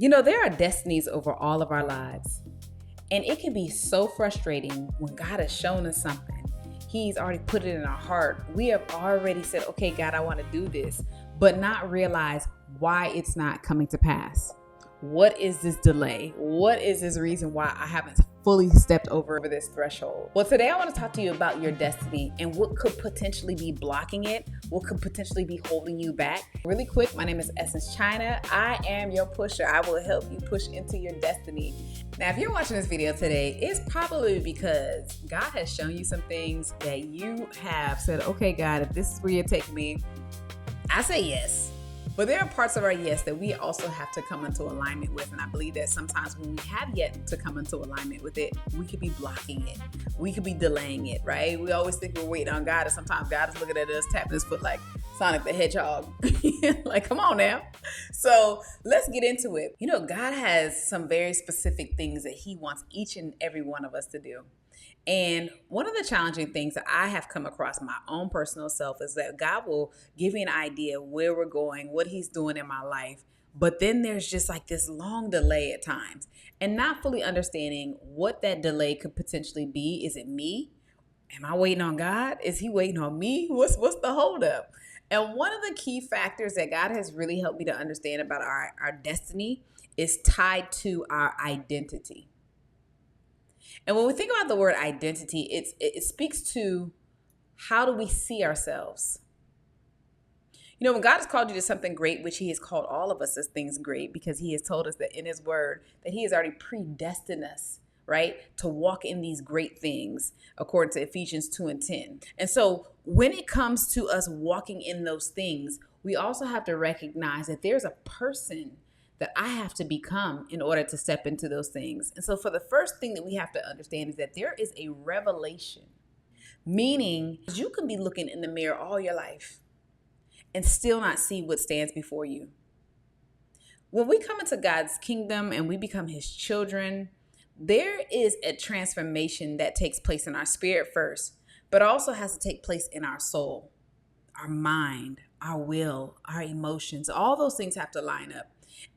There are destinies over all of our lives. And it can be so frustrating when God has shown us something. He's already put it in our heart. We have already said, okay, God, I want to do this, but not realize why it's not coming to pass. What is this delay? What is this reason why I haven't fully stepped over this threshold? Well, today I want to talk to you about your destiny and what could potentially be blocking it, what could potentially be holding you back. Really quick, my name is Essence China. I am your pusher. I will help you push into your destiny. Now, if you're watching this video today, it's probably because God has shown you some things that you have said, okay, God, if this is where you're taking me, I say yes. But there are parts of our yes that we also have to come into alignment with. And I believe that sometimes when we have yet to come into alignment with it, we could be blocking it. We could be delaying it, right? We always think we're waiting on God, and sometimes God is looking at us, tapping his foot like Sonic the Hedgehog. Like, come on now. So let's get into it. God has some very specific things that he wants each and every one of us to do. And one of the challenging things that I have come across in my own personal self is that God will give me an idea where we're going, what he's doing in my life. But then there's just like this long delay at times and not fully understanding what that delay could potentially be. Is it me? Am I waiting on God? Is he waiting on me? What's the holdup? And one of the key factors that God has really helped me to understand about our destiny is tied to our identity. And when we think about the word identity, it speaks to how do we see ourselves? When God has called you to something great, which he has called all of us as things great, because he has told us that in his word that he has already predestined us, right, to walk in these great things, according to Ephesians 2:10. And so when it comes to us walking in those things, we also have to recognize that there's a person that I have to become in order to step into those things. And so for the first thing that we have to understand is that there is a revelation, meaning you can be looking in the mirror all your life and still not see what stands before you. When we come into God's kingdom and we become his children, there is a transformation that takes place in our spirit first, but also has to take place in our soul, our mind, our will, our emotions. All those things have to line up.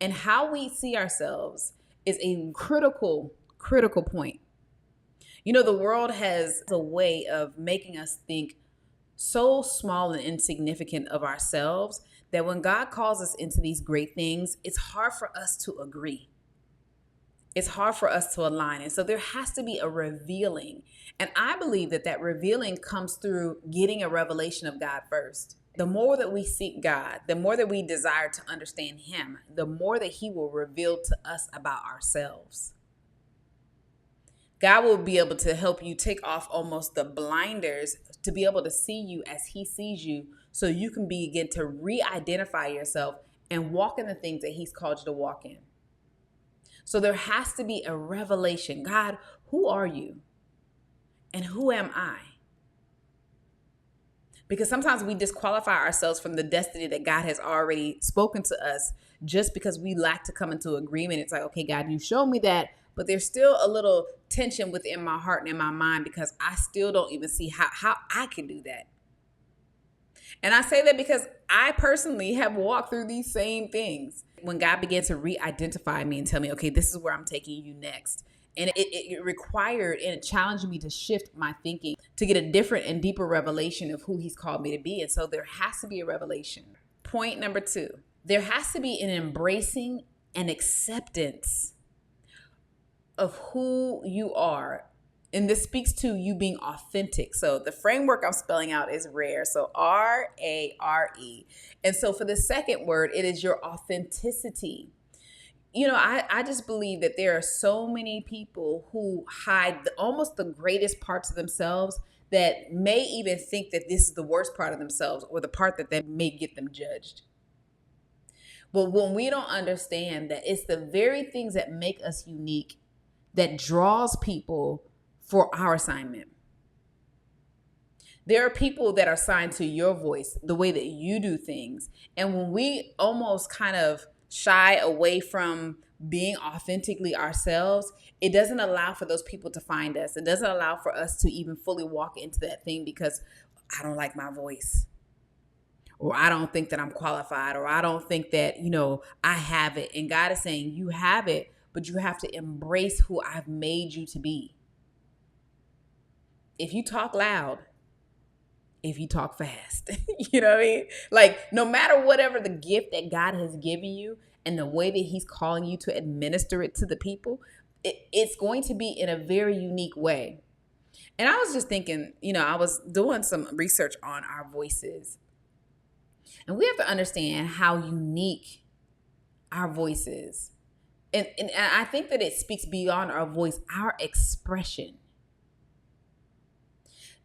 And how we see ourselves is a critical point. The world has a way of making us think so small and insignificant of ourselves that when God calls us into these great things, it's hard for us to agree. It's hard for us to align. And so there has to be a revealing. And I believe that revealing comes through getting a revelation of God first. The more that we seek God, the more that we desire to understand him, the more that he will reveal to us about ourselves. God will be able to help you take off almost the blinders to be able to see you as he sees you, so you can begin to re-identify yourself and walk in the things that he's called you to walk in. So there has to be a revelation. God, who are you? And who am I? Because sometimes we disqualify ourselves from the destiny that God has already spoken to us just because we lack to come into agreement. It's like, okay, God, you showed me that, but there's still a little tension within my heart and in my mind because I still don't even see how I can do that. And I say that because I personally have walked through these same things. When God began to re-identify me and tell me, okay, this is where I'm taking you next. And it required and it challenged me to shift my thinking to get a different and deeper revelation of who he's called me to be. And so there has to be a revelation. Point number 2, there has to be an embracing and acceptance of who you are. And this speaks to you being authentic. So the framework I'm spelling out is RARE. So RARE. And so for the second word, it is your authenticity. I just believe that there are so many people who hide almost the greatest parts of themselves that may even think that this is the worst part of themselves or the part that may get them judged. But when we don't understand that it's the very things that make us unique that draws people for our assignment. There are people that are assigned to your voice, the way that you do things. And when we almost kind of shy away from being authentically ourselves, it doesn't allow for those people to find us. It doesn't allow for us to even fully walk into that thing because I don't like my voice. or I don't think that I'm qualified, or I don't think that, I have it. And God is saying you have it, but you have to embrace who I've made you to be. If you talk loud, if you talk fast, you know what I mean? Like, no matter whatever the gift that God has given you and the way that he's calling you to administer it to the people, it's going to be in a very unique way. And I was just thinking, I was doing some research on our voices. And we have to understand how unique our voice is. And I think that it speaks beyond our voice, our expression.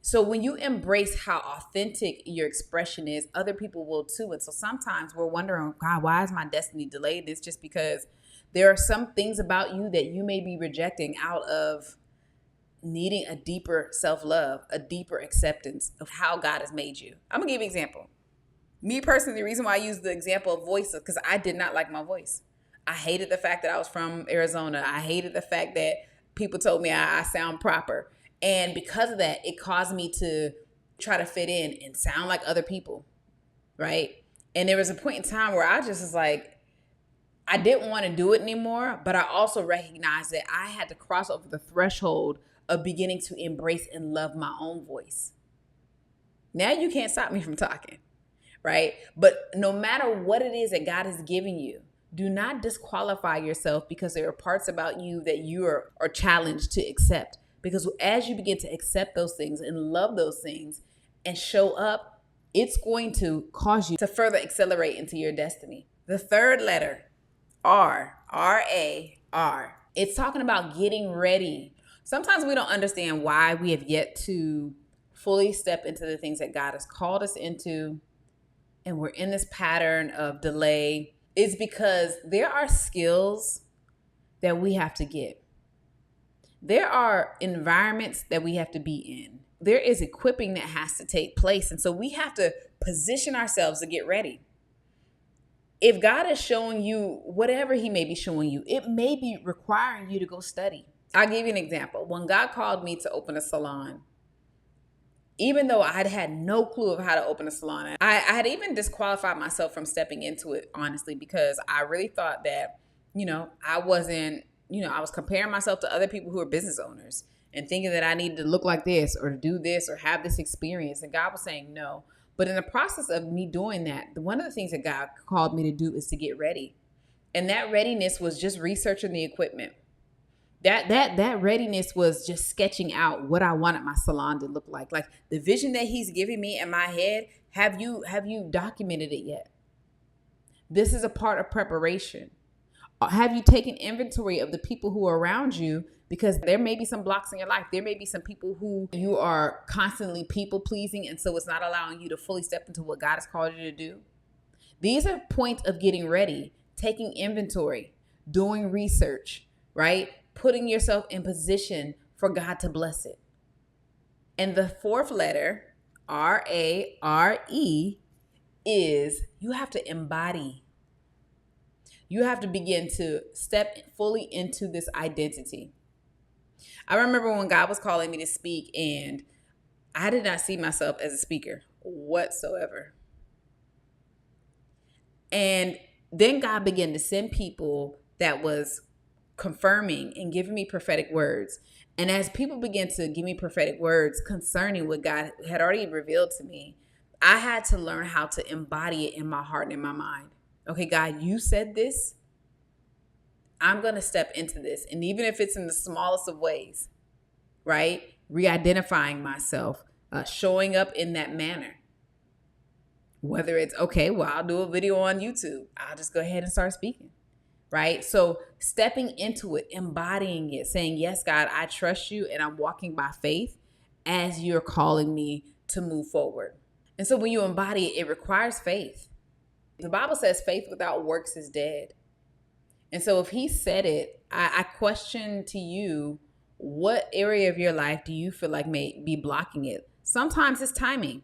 So when you embrace how authentic your expression is, other people will too. And so sometimes we're wondering, God, why is my destiny delayed? It's just because there are some things about you that you may be rejecting out of needing a deeper self-love, a deeper acceptance of how God has made you. I'm going to give you an example. Me personally, the reason why I use the example of voice is because I did not like my voice. I hated the fact that I was from Arizona. I hated the fact that people told me I sound proper. And because of that, it caused me to try to fit in and sound like other people, right? And there was a point in time where I just was like, I didn't want to do it anymore, but I also recognized that I had to cross over the threshold of beginning to embrace and love my own voice. Now you can't stop me from talking, right? But no matter what it is that God has given you, do not disqualify yourself because there are parts about you that you are challenged to accept. Because as you begin to accept those things and love those things and show up, it's going to cause you to further accelerate into your destiny. The third letter, R, R-A-R. It's talking about getting ready. Sometimes we don't understand why we have yet to fully step into the things that God has called us into, and we're in this pattern of delay. It's because there are skills that we have to get. There are environments that we have to be in. There is equipping that has to take place. And so we have to position ourselves to get ready. If God is showing you whatever he may be showing you, it may be requiring you to go study. I'll give you an example. When God called me to open a salon, even though I had no clue of how to open a salon, I had even disqualified myself from stepping into it, honestly, because I really thought that, I wasn't, I was comparing myself to other people who are business owners and thinking that I needed to look like this or to do this or have this experience. And God was saying no. But in the process of me doing that, one of the things that God called me to do is to get ready. And that readiness was just researching the equipment. That readiness was just sketching out what I wanted my salon to look like. Like the vision that he's giving me in my head, have you documented it yet? This is a part of preparation. Have you taken inventory of the people who are around you? Because there may be some blocks in your life. There may be some people who you are constantly people pleasing. And so it's not allowing you to fully step into what God has called you to do. These are points of getting ready, taking inventory, doing research, right? Putting yourself in position for God to bless it. And the fourth letter, R-A-R-E, is you have to embody. You have to begin to step fully into this identity. I remember when God was calling me to speak, and I did not see myself as a speaker whatsoever. And then God began to send people that was confirming and giving me prophetic words. And as people began to give me prophetic words concerning what God had already revealed to me, I had to learn how to embody it in my heart and in my mind. Okay, God, you said this. I'm going to step into this. And even if it's in the smallest of ways, right? Re-identifying myself, showing up in that manner. Whether it's, okay, well, I'll do a video on YouTube. I'll just go ahead and start speaking, right? So stepping into it, embodying it, saying, yes, God, I trust you and I'm walking by faith as you're calling me to move forward. And so when you embody it, it requires faith. The Bible says faith without works is dead. And so if he said it, I question to you, what area of your life do you feel like may be blocking it? Sometimes it's timing.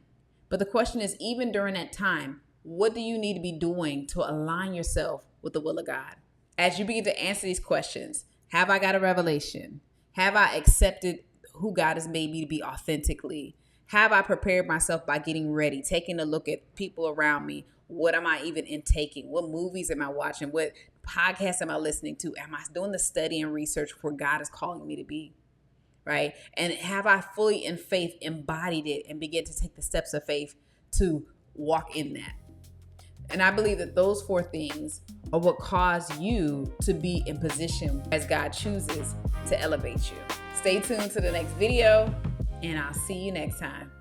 But the question is, even during that time, what do you need to be doing to align yourself with the will of God? As you begin to answer these questions, have I got a revelation? Have I accepted who God has made me to be authentically? Have I prepared myself by getting ready, taking a look at people around me? What am I even intaking? What movies am I watching? What podcasts am I listening to? Am I doing the study and research where God is calling me to be? Right? And have I fully in faith embodied it and begin to take the steps of faith to walk in that? And I believe that those 4 things are what cause you to be in position as God chooses to elevate you. Stay tuned to the next video, and I'll see you next time.